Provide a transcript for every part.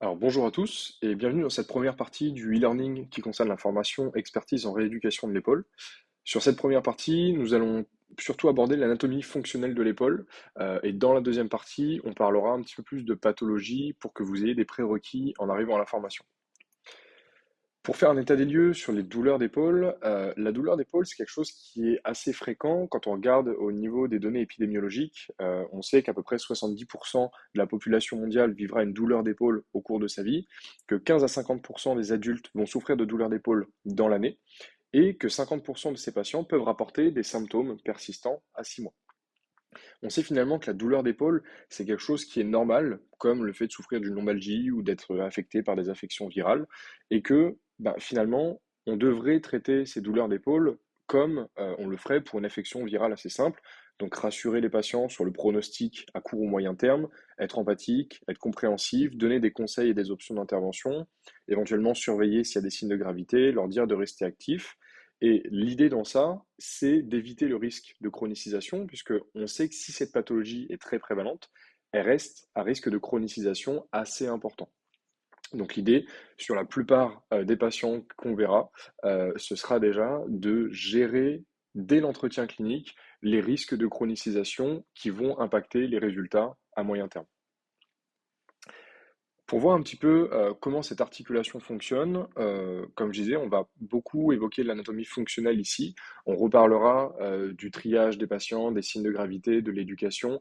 Alors bonjour à tous et bienvenue dans cette première partie du e-learning qui concerne la formation expertise en rééducation de l'épaule. Sur cette première partie, nous allons surtout aborder l'anatomie fonctionnelle de l'épaule et dans la deuxième partie, on parlera un petit peu plus de pathologie pour que vous ayez des prérequis en arrivant à la formation. Pour faire un état des lieux sur les douleurs d'épaule, la douleur d'épaule, c'est quelque chose qui est assez fréquent quand on regarde au niveau des données épidémiologiques. On sait qu'à peu près 70% de la population mondiale vivra une douleur d'épaule au cours de sa vie, que 15 à 50% des adultes vont souffrir de douleurs d'épaule dans l'année, et que 50% de ces patients peuvent rapporter des symptômes persistants à 6 mois. On sait finalement que la douleur d'épaule, c'est quelque chose qui est normal, comme le fait de souffrir d'une lombalgie ou d'être affecté par des affections virales, et que finalement, on devrait traiter ces douleurs d'épaule comme on le ferait pour une affection virale assez simple. Donc rassurer les patients sur le pronostic à court ou moyen terme, être empathique, être compréhensif, donner des conseils et des options d'intervention, éventuellement surveiller s'il y a des signes de gravité, leur dire de rester actifs. Et l'idée dans ça, c'est d'éviter le risque de chronicisation, puisque on sait que si cette pathologie est très prévalente, elle reste à risque de chronicisation assez important. Donc l'idée, sur la plupart des patients qu'on verra, ce sera déjà de gérer dès l'entretien clinique les risques de chronicisation qui vont impacter les résultats à moyen terme. Pour voir un petit peu comment cette articulation fonctionne, comme je disais, on va beaucoup évoquer l'anatomie fonctionnelle ici. On reparlera du triage des patients, des signes de gravité, de l'éducation,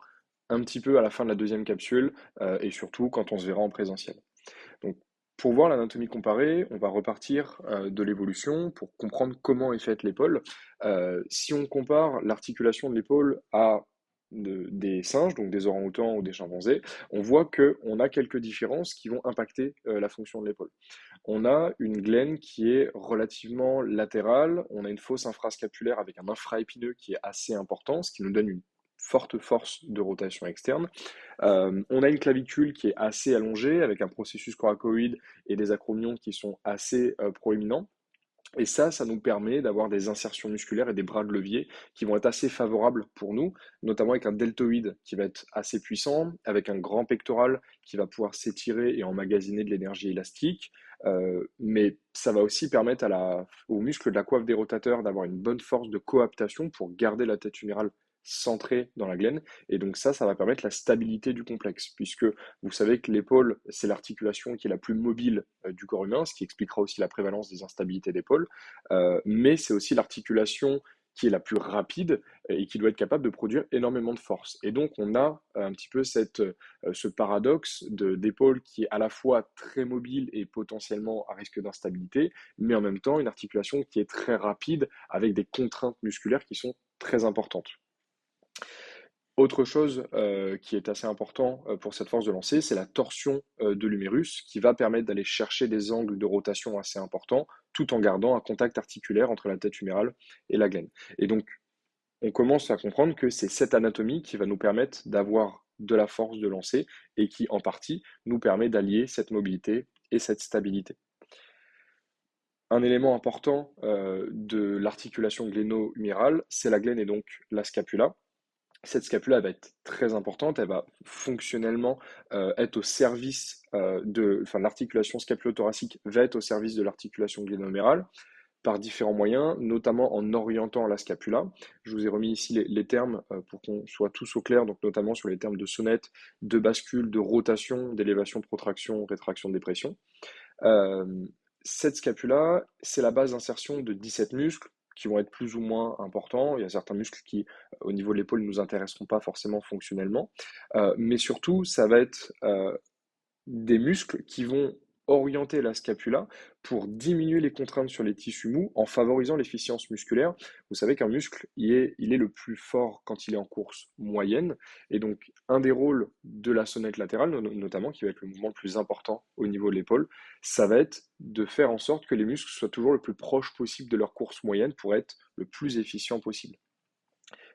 un petit peu à la fin de la deuxième capsule et surtout quand on se verra en présentiel. Donc, pour voir l'anatomie comparée, on va repartir de l'évolution pour comprendre comment est faite l'épaule. Si on compare l'articulation de l'épaule à des singes, donc des orang-outans ou des chimpanzés, on voit qu'on a quelques différences qui vont impacter la fonction de l'épaule. On a une glaine qui est relativement latérale, on a une fosse infrascapulaire avec un infraépineux qui est assez important, ce qui nous donne une forte force de rotation externe. On a une clavicule qui est assez allongée avec un processus coracoïde et des acromions qui sont assez proéminents. Et ça nous permet d'avoir des insertions musculaires et des bras de levier qui vont être assez favorables pour nous, notamment avec un deltoïde qui va être assez puissant, avec un grand pectoral qui va pouvoir s'étirer et emmagasiner de l'énergie élastique. Mais ça va aussi permettre aux muscles de la coiffe des rotateurs d'avoir une bonne force de coaptation pour garder la tête humérale centrée dans la glaine. Et donc ça va permettre la stabilité du complexe, puisque vous savez que l'épaule, c'est l'articulation qui est la plus mobile du corps humain, ce qui expliquera aussi la prévalence des instabilités d'épaule, mais c'est aussi l'articulation qui est la plus rapide et qui doit être capable de produire énormément de force. Et donc on a un petit peu ce paradoxe d'épaule qui est à la fois très mobile et potentiellement à risque d'instabilité, mais en même temps une articulation qui est très rapide avec des contraintes musculaires qui sont très importantes. Autre chose qui est assez important pour cette force de lancer, c'est la torsion de l'humérus qui va permettre d'aller chercher des angles de rotation assez importants tout en gardant un contact articulaire entre la tête humérale et la glaine. Et donc, on commence à comprendre que c'est cette anatomie qui va nous permettre d'avoir de la force de lancer et qui, en partie, nous permet d'allier cette mobilité et cette stabilité. Un élément important de l'articulation gléno-humérale, c'est la glaine et donc la scapula. Cette scapula va être très importante, elle va fonctionnellement être au service l'articulation scapulo-thoracique va être au service de l'articulation glénomérale par différents moyens, notamment en orientant la scapula. Je vous ai remis ici les termes pour qu'on soit tous au clair, donc notamment sur les termes de sonnette, de bascule, de rotation, d'élévation, protraction, rétraction, dépression. Euh, cette scapula, c'est la base d'insertion de 17 muscles qui vont être plus ou moins importants. Il y a certains muscles qui, au niveau de l'épaule, ne nous intéresseront pas forcément fonctionnellement. Mais surtout, ça va être des muscles qui vont orienter la scapula pour diminuer les contraintes sur les tissus mous en favorisant l'efficience musculaire. Vous savez qu'un muscle, il est le plus fort quand il est en course moyenne. Et donc, un des rôles de la sonnette latérale, notamment, qui va être le mouvement le plus important au niveau de l'épaule, ça va être de faire en sorte que les muscles soient toujours le plus proche possible de leur course moyenne pour être le plus efficient possible.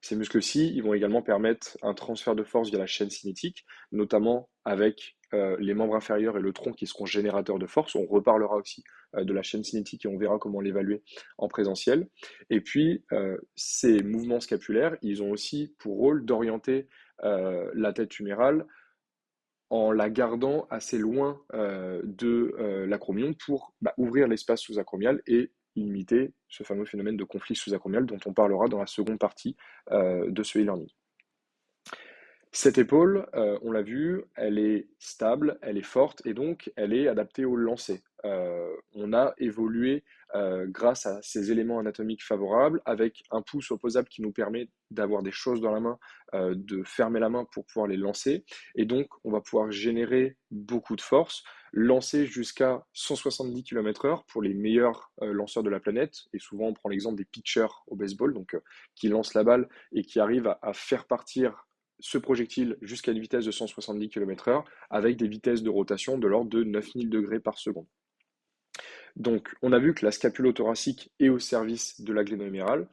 Ces muscles-ci, ils vont également permettre un transfert de force via la chaîne cinétique, notamment avec les membres inférieurs et le tronc qui seront générateurs de force. On reparlera aussi de la chaîne cinétique et on verra comment l'évaluer en présentiel. Et puis, ces mouvements scapulaires, ils ont aussi pour rôle d'orienter la tête humérale en la gardant assez loin de l'acromion pour ouvrir l'espace sous-acromial et limiter ce fameux phénomène de conflit sous-acromial dont on parlera dans la seconde partie de ce e-learning. Cette épaule, on l'a vu, elle est stable, elle est forte et donc elle est adaptée au lancer. On a évolué grâce à ces éléments anatomiques favorables avec un pouce opposable qui nous permet d'avoir des choses dans la main, de fermer la main pour pouvoir les lancer et donc on va pouvoir générer beaucoup de force, lancer jusqu'à 170 km/h pour les meilleurs lanceurs de la planète et souvent on prend l'exemple des pitchers au baseball donc qui lancent la balle et qui arrivent à faire partir ce projectile jusqu'à une vitesse de 170 km/h avec des vitesses de rotation de l'ordre de 9000 degrés par seconde. Donc, on a vu que la scapulo-thoracique est au service de la gléno-humérale,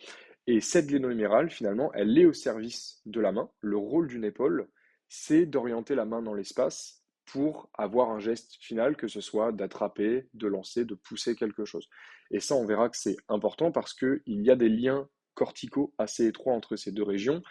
et cette gléno-humérale, finalement, elle est au service de la main. Le rôle d'une épaule, c'est d'orienter la main dans l'espace pour avoir un geste final, que ce soit d'attraper, de lancer, de pousser quelque chose. Et ça, on verra que c'est important parce qu'il y a des liens corticaux assez étroits entre ces deux régions,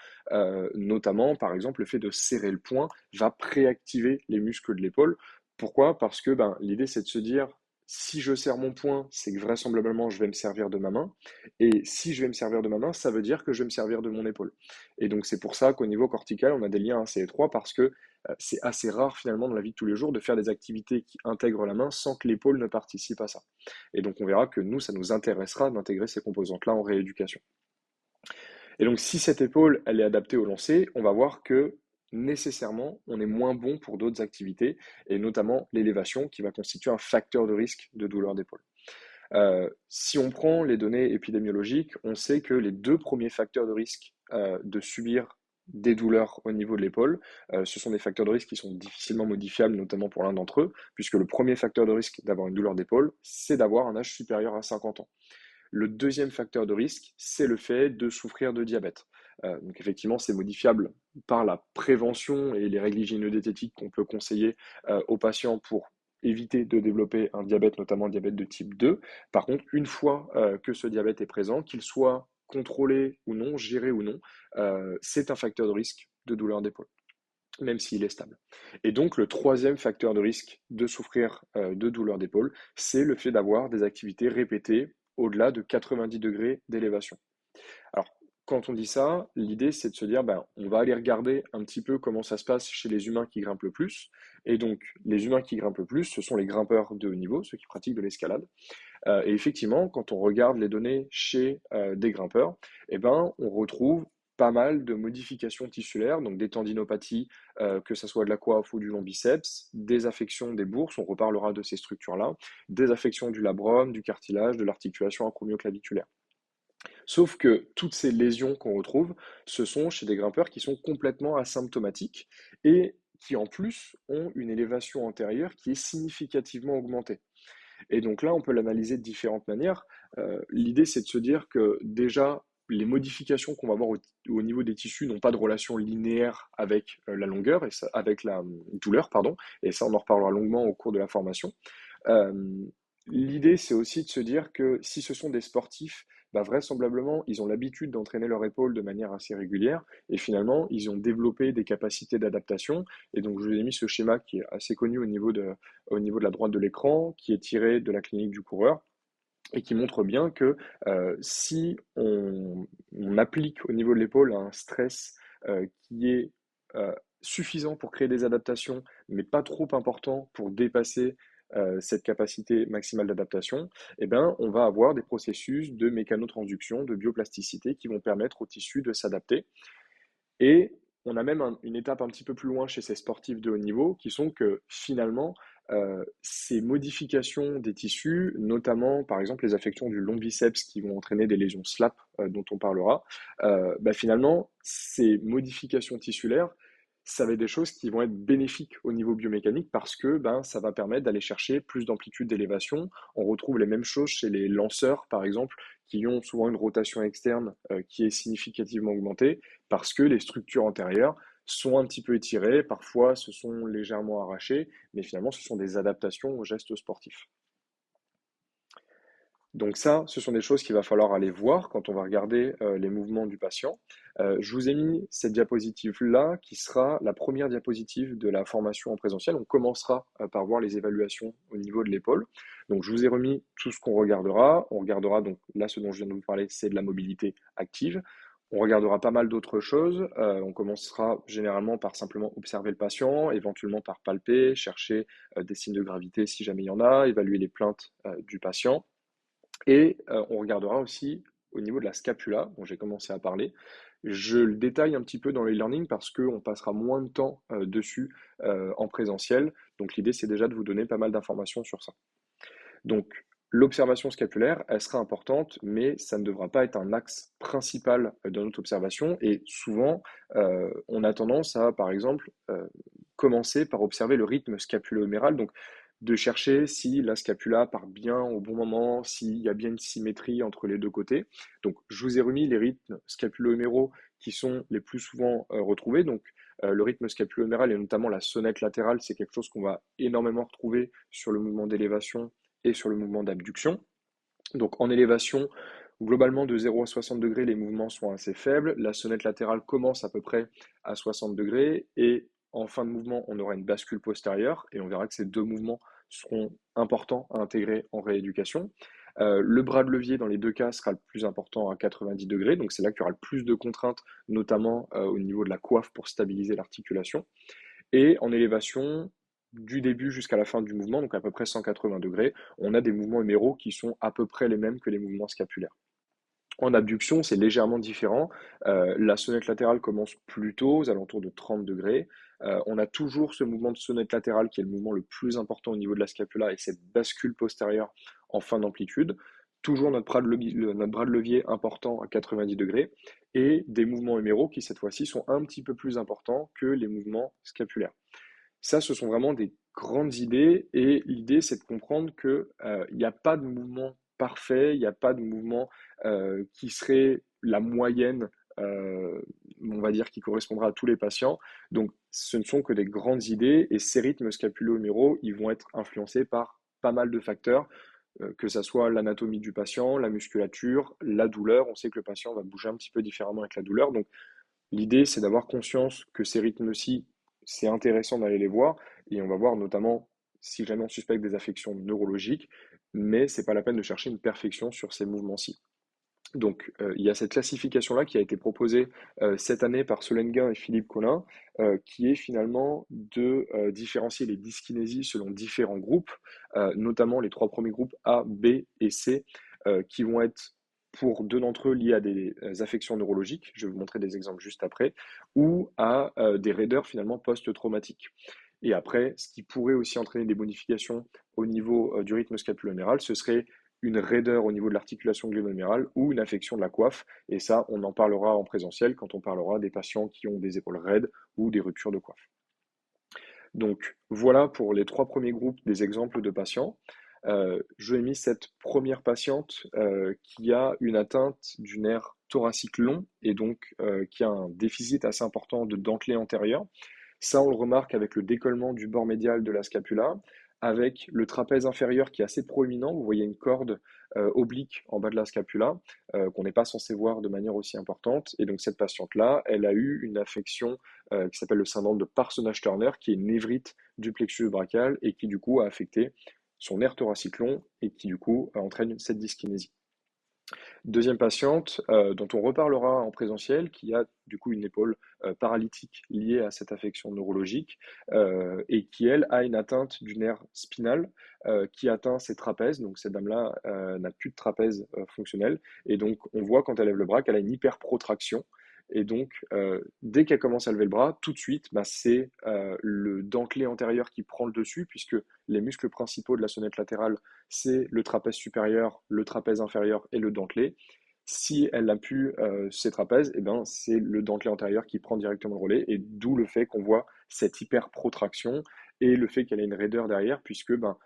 notamment, par exemple, le fait de serrer le poing va préactiver les muscles de l'épaule. Pourquoi? Parce que l'idée, c'est de se dire, si je serre mon poing, c'est que vraisemblablement je vais me servir de ma main. Et si je vais me servir de ma main, ça veut dire que je vais me servir de mon épaule. Et donc c'est pour ça qu'au niveau cortical, on a des liens assez étroits parce que c'est assez rare finalement dans la vie de tous les jours de faire des activités qui intègrent la main sans que l'épaule ne participe à ça. Et donc on verra que nous, ça nous intéressera d'intégrer ces composantes-là en rééducation. Et donc si cette épaule, elle est adaptée au lancer, on va voir que nécessairement, on est moins bon pour d'autres activités, et notamment l'élévation, qui va constituer un facteur de risque de douleur d'épaule. Si on prend les données épidémiologiques, on sait que les deux premiers facteurs de risque de subir des douleurs au niveau de l'épaule, ce sont des facteurs de risque qui sont difficilement modifiables, notamment pour l'un d'entre eux, puisque le premier facteur de risque d'avoir une douleur d'épaule, c'est d'avoir un âge supérieur à 50 ans. Le deuxième facteur de risque, c'est le fait de souffrir de diabète. Donc effectivement, c'est modifiable par la prévention et les règles hygiéno-diététiques qu'on peut conseiller aux patients pour éviter de développer un diabète, notamment un diabète de type 2. Par contre, une fois que ce diabète est présent, qu'il soit contrôlé ou non, géré ou non, c'est un facteur de risque de douleur d'épaule, même s'il est stable. Et donc, le troisième facteur de risque de souffrir de douleur d'épaule, c'est le fait d'avoir des activités répétées au-delà de 90 degrés d'élévation. Alors, quand on dit ça, l'idée c'est de se dire, on va aller regarder un petit peu comment ça se passe chez les humains qui grimpent le plus. Et donc, les humains qui grimpent le plus, ce sont les grimpeurs de haut niveau, ceux qui pratiquent de l'escalade. Et effectivement, quand on regarde les données chez des grimpeurs, on retrouve pas mal de modifications tissulaires, donc des tendinopathies, que ce soit de la coiffe ou du long biceps, des affections des bourses, on reparlera de ces structures-là, des affections du labrum, du cartilage, de l'articulation acromioclaviculaire. Sauf que toutes ces lésions qu'on retrouve, ce sont chez des grimpeurs qui sont complètement asymptomatiques et qui en plus ont une élévation antérieure qui est significativement augmentée. Et donc là, on peut l'analyser de différentes manières. L'idée, c'est de se dire que déjà, les modifications qu'on va avoir au niveau des tissus n'ont pas de relation linéaire avec la longueur, et ça, avec la douleur, pardon, et ça, on en reparlera longuement au cours de la formation. Euh, L'idée, c'est aussi de se dire que si ce sont des sportifs, vraisemblablement, ils ont l'habitude d'entraîner leur épaule de manière assez régulière, et finalement, ils ont développé des capacités d'adaptation. Et donc, je vous ai mis ce schéma qui est assez connu au niveau de la droite de l'écran, qui est tiré de la clinique du coureur et qui montre bien que si on applique au niveau de l'épaule un stress qui est suffisant pour créer des adaptations, mais pas trop important pour dépasser cette capacité maximale d'adaptation, on va avoir des processus de mécanotransduction, de bioplasticité qui vont permettre au tissu de s'adapter. Et on a même une étape un petit peu plus loin chez ces sportifs de haut niveau, qui sont que finalement, ces modifications des tissus, notamment par exemple les affections du long biceps qui vont entraîner des lésions SLAP dont on parlera, finalement, ces modifications tissulaires, ça va être des choses qui vont être bénéfiques au niveau biomécanique parce que ça va permettre d'aller chercher plus d'amplitude d'élévation. On retrouve les mêmes choses chez les lanceurs, par exemple, qui ont souvent une rotation externe qui est significativement augmentée parce que les structures antérieures sont un petit peu étirées, parfois se sont légèrement arrachées, mais finalement ce sont des adaptations aux gestes sportifs. Donc ça, ce sont des choses qu'il va falloir aller voir quand on va regarder les mouvements du patient. Je vous ai mis cette diapositive-là qui sera la première diapositive de la formation en présentiel. On commencera par voir les évaluations au niveau de l'épaule. Donc je vous ai remis tout ce qu'on regardera. On regardera donc là ce dont je viens de vous parler, c'est de la mobilité active. On regardera pas mal d'autres choses. On commencera généralement par simplement observer le patient, éventuellement par palper, chercher des signes de gravité si jamais il y en a, évaluer les plaintes du patient. Et on regardera aussi au niveau de la scapula, dont j'ai commencé à parler. Je le détaille un petit peu dans les learning parce qu'on passera moins de temps dessus en présentiel. Donc l'idée, c'est déjà de vous donner pas mal d'informations sur ça. Donc l'observation scapulaire, elle sera importante, mais ça ne devra pas être un axe principal de notre observation. Et souvent, on a tendance à, par exemple, commencer par observer le rythme scapulo-huméral. Donc de chercher si la scapula part bien au bon moment, s'il y a bien une symétrie entre les deux côtés. Donc, je vous ai remis les rythmes scapulo-huméraux qui sont les plus souvent retrouvés. Donc, le rythme scapulo-huméral et notamment la sonnette latérale, c'est quelque chose qu'on va énormément retrouver sur le mouvement d'élévation et sur le mouvement d'abduction. Donc, en élévation, globalement de 0 à 60 degrés, les mouvements sont assez faibles. La sonnette latérale commence à peu près à 60 degrés et en fin de mouvement, on aura une bascule postérieure et on verra que ces deux mouvements seront importants à intégrer en rééducation. Le bras de levier dans les deux cas sera le plus important à 90 degrés, donc c'est là qu'il y aura le plus de contraintes, notamment au niveau de la coiffe pour stabiliser l'articulation. Et en élévation, du début jusqu'à la fin du mouvement, donc à peu près 180 degrés, on a des mouvements huméraux qui sont à peu près les mêmes que les mouvements scapulaires. En abduction, c'est légèrement différent. La sonnette latérale commence plus tôt, aux alentours de 30 degrés. On a toujours ce mouvement de sonnette latérale qui est le mouvement le plus important au niveau de la scapula et cette bascule postérieure en fin d'amplitude. Toujours notre bras de levier important à 90 degrés et des mouvements huméraux qui, cette fois-ci, sont un petit peu plus importants que les mouvements scapulaires. Ça, ce sont vraiment des grandes idées et l'idée, c'est de comprendre que il n'y a pas de mouvement parfait, il n'y a pas de mouvement qui serait la moyenne, on va dire, qui correspondra à tous les patients. Donc, ce ne sont que des grandes idées et ces rythmes scapulo-huméraux, ils vont être influencés par pas mal de facteurs, que ça soit l'anatomie du patient, la musculature, la douleur. On sait que le patient va bouger un petit peu différemment avec la douleur. Donc, l'idée, c'est d'avoir conscience que ces rythmes-ci, c'est intéressant d'aller les voir, et on va voir notamment si jamais on suspecte des affections neurologiques, mais c'est pas la peine de chercher une perfection sur ces mouvements-ci. Donc, il y a cette classification-là qui a été proposée cette année par Solenguin et Philippe Collin, qui est finalement de différencier les dyskinésies selon différents groupes, notamment les trois premiers groupes A, B et C, qui vont être pour deux d'entre eux liés à des affections neurologiques, je vais vous montrer des exemples juste après, ou à des raideurs finalement post-traumatiques. Et après, ce qui pourrait aussi entraîner des modifications au niveau du rythme scapulo-huméral, ce serait une raideur au niveau de l'articulation glénomérale ou une affection de la coiffe. Et ça, on en parlera en présentiel quand on parlera des patients qui ont des épaules raides ou des ruptures de coiffe. Donc voilà pour les trois premiers groupes des exemples de patients. Je vais mis cette première patiente qui a une atteinte du nerf thoracique long et donc qui a un déficit assez important de dentelé antérieur. Ça, on le remarque avec le décollement du bord médial de la scapula, avec le trapèze inférieur qui est assez proéminent. Vous voyez une corde oblique en bas de la scapula qu'on n'est pas censé voir de manière aussi importante. Et donc cette patiente-là, elle a eu une affection qui s'appelle le syndrome de Parsonage-Turner, qui est une névrite du plexus brachial et qui du coup a affecté son nerf thoracique long et qui du coup entraîne cette dyskinésie. Deuxième patiente, dont on reparlera en présentiel, qui a du coup une épaule paralytique liée à cette affection neurologique et qui, elle, a une atteinte du nerf spinal qui atteint ses trapèzes. Donc cette dame-là n'a plus de trapèze fonctionnel. Et donc on voit quand elle lève le bras qu'elle a une hyperprotraction. Et donc, dès qu'elle commence à lever le bras, tout de suite, bah, c'est le dentelé antérieur qui prend le dessus, puisque les muscles principaux de la sonnette latérale, c'est le trapèze supérieur, le trapèze inférieur et le dentelé. Si elle n'a plus ses trapèzes, eh ben, c'est le dentelé antérieur qui prend directement le relais, et d'où le fait qu'on voit cette hyperprotraction et le fait qu'elle ait une raideur derrière, puisque ben,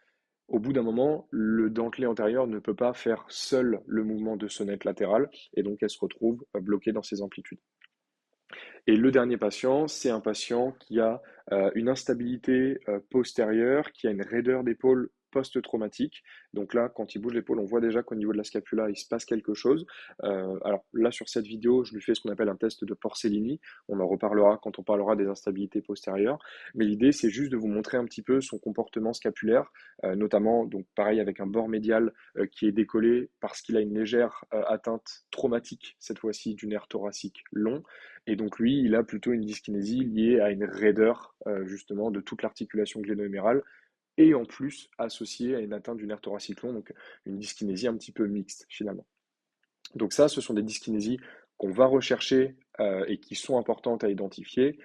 au bout d'un moment, le dentelé antérieur ne peut pas faire seul le mouvement de sonnette latérale, et donc elle se retrouve bloquée dans ses amplitudes. Et le dernier patient, c'est un patient qui a une instabilité postérieure, qui a une raideur d'épaule post-traumatique. Donc là, quand il bouge l'épaule, on voit déjà qu'au niveau de la scapula, il se passe quelque chose. Alors là, sur cette vidéo, je lui fais ce qu'on appelle un test de Porcellini. On en reparlera quand on parlera des instabilités postérieures. Mais l'idée, c'est juste de vous montrer un petit peu son comportement scapulaire, notamment, donc pareil, avec un bord médial qui est décollé parce qu'il a une légère atteinte traumatique, cette fois-ci du nerf thoracique long. Et donc lui, il a plutôt une dyskinésie liée à une raideur justement de toute l'articulation gléno-humérale et en plus associée à une atteinte du nerf thoracique long, donc une dyskinésie un petit peu mixte finalement. Donc ça, ce sont des dyskinésies qu'on va rechercher et qui sont importantes à identifier.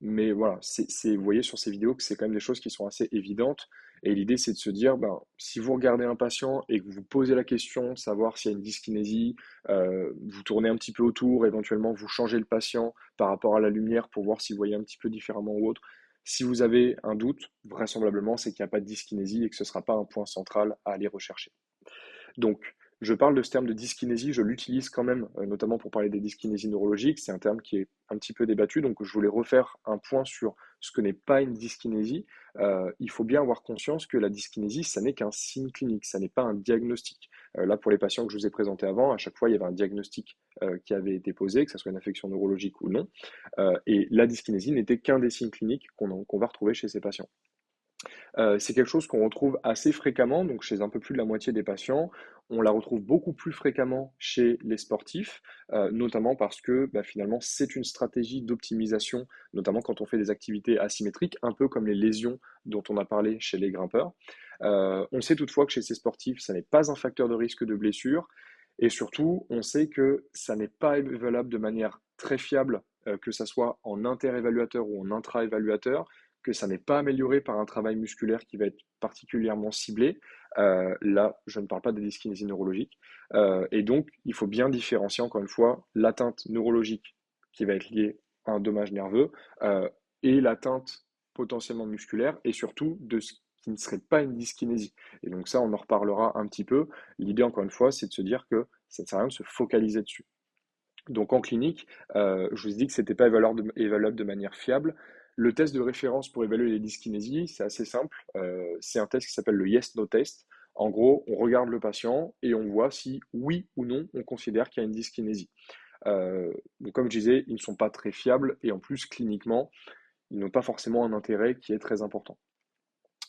Mais voilà, vous voyez sur ces vidéos que c'est quand même des choses qui sont assez évidentes. Et l'idée, c'est de se dire, ben, si vous regardez un patient et que vous vous posez la question, savoir s'il y a une dyskinésie, vous tournez un petit peu autour, éventuellement vous changez le patient par rapport à la lumière pour voir si vous voyez un petit peu différemment ou autre. Si vous avez un doute, vraisemblablement, c'est qu'il n'y a pas de dyskinésie et que ce ne sera pas un point central à aller rechercher. Donc, je parle de ce terme de dyskinésie, je l'utilise quand même, notamment pour parler des dyskinésies neurologiques. C'est un terme qui est un petit peu débattu, donc je voulais refaire un point sur ce que n'est pas une dyskinésie. Il faut bien avoir conscience que la dyskinésie, ça n'est qu'un signe clinique, ça n'est pas un diagnostic. Là, pour les patients que je vous ai présentés avant, à chaque fois, il y avait un diagnostic qui avait été posé, que ce soit une affection neurologique ou non. Et la dyskinésie n'était qu'un des signes cliniques qu'on va retrouver chez ces patients. C'est quelque chose qu'on retrouve assez fréquemment, donc chez un peu plus de la moitié des patients. On la retrouve beaucoup plus fréquemment chez les sportifs, notamment parce que bah, finalement c'est une stratégie d'optimisation, notamment quand on fait des activités asymétriques, un peu comme les lésions dont on a parlé chez les grimpeurs. On sait toutefois que chez ces sportifs, ça n'est pas un facteur de risque de blessure, et surtout, on sait que ça n'est pas évaluable de manière très fiable, que ça soit en interévaluateur ou en intra-évaluateur, que ça n'est pas amélioré par un travail musculaire qui va être particulièrement ciblé. Là, je ne parle pas des dyskinésies neurologiques. Et donc, il faut bien différencier, encore une fois, l'atteinte neurologique qui va être liée à un dommage nerveux et l'atteinte potentiellement musculaire et surtout de ce qui ne serait pas une dyskinésie. Et donc ça, on en reparlera un petit peu. L'idée, encore une fois, c'est de se dire que ça ne sert à rien de se focaliser dessus. Donc en clinique, je vous ai dit que c'était pas évaluable de manière fiable. Le test de référence pour évaluer les dyskinésies, c'est assez simple. C'est un test qui s'appelle le Yes/No test. En gros, on regarde le patient et on voit si oui ou non on considère qu'il y a une dyskinésie. Donc comme je disais, ils ne sont pas très fiables et en plus cliniquement, ils n'ont pas forcément un intérêt qui est très important.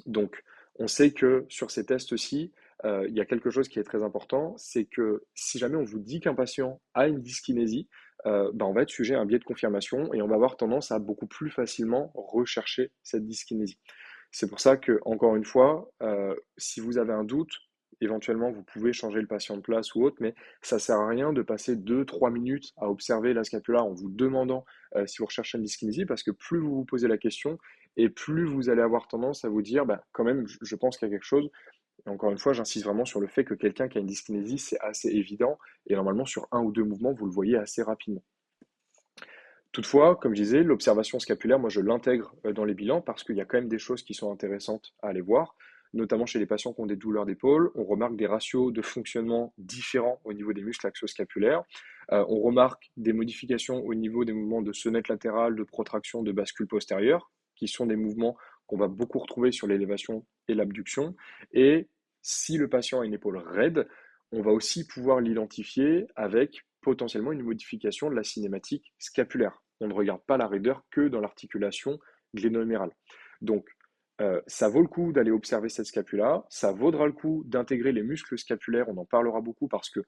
Donc, on sait que sur ces tests-ci, il y a quelque chose qui est très important, c'est que si jamais on vous dit qu'un patient a une dyskinésie, ben, on va être sujet à un biais de confirmation et on va avoir tendance à beaucoup plus facilement rechercher cette dyskinésie. C'est pour ça que, encore une fois, si vous avez un doute, éventuellement vous pouvez changer le patient de place ou autre, mais ça sert à rien de passer 2, 3 minutes à observer la scapula en vous demandant si vous recherchez une dyskinésie, parce que plus vous vous posez la question, et plus vous allez avoir tendance à vous dire, bah, quand même, je pense qu'il y a quelque chose. Et encore une fois, j'insiste vraiment sur le fait que quelqu'un qui a une dyskinésie, c'est assez évident, et normalement, sur 1 ou 2 mouvements, vous le voyez assez rapidement. Toutefois, comme je disais, l'observation scapulaire, moi je l'intègre dans les bilans parce qu'il y a quand même des choses qui sont intéressantes à aller voir, notamment chez les patients qui ont des douleurs d'épaule. On remarque des ratios de fonctionnement différents au niveau des muscles axioscapulaires. On remarque des modifications au niveau des mouvements de sonnette latérale, de protraction, de bascule postérieure, qui sont des mouvements qu'on va beaucoup retrouver sur l'élévation et l'abduction. Et si le patient a une épaule raide, on va aussi pouvoir l'identifier avec potentiellement une modification de la cinématique scapulaire. On ne regarde pas la raideur que dans l'articulation gléno-humérale. Donc, ça vaut le coup d'aller observer cette scapula, ça vaudra le coup d'intégrer les muscles scapulaires, on en parlera beaucoup parce que,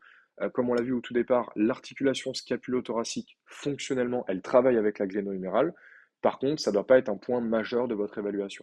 comme on l'a vu au tout départ, l'articulation scapulo-thoracique, fonctionnellement, elle travaille avec la gléno-humérale. Par contre, ça ne doit pas être un point majeur de votre évaluation.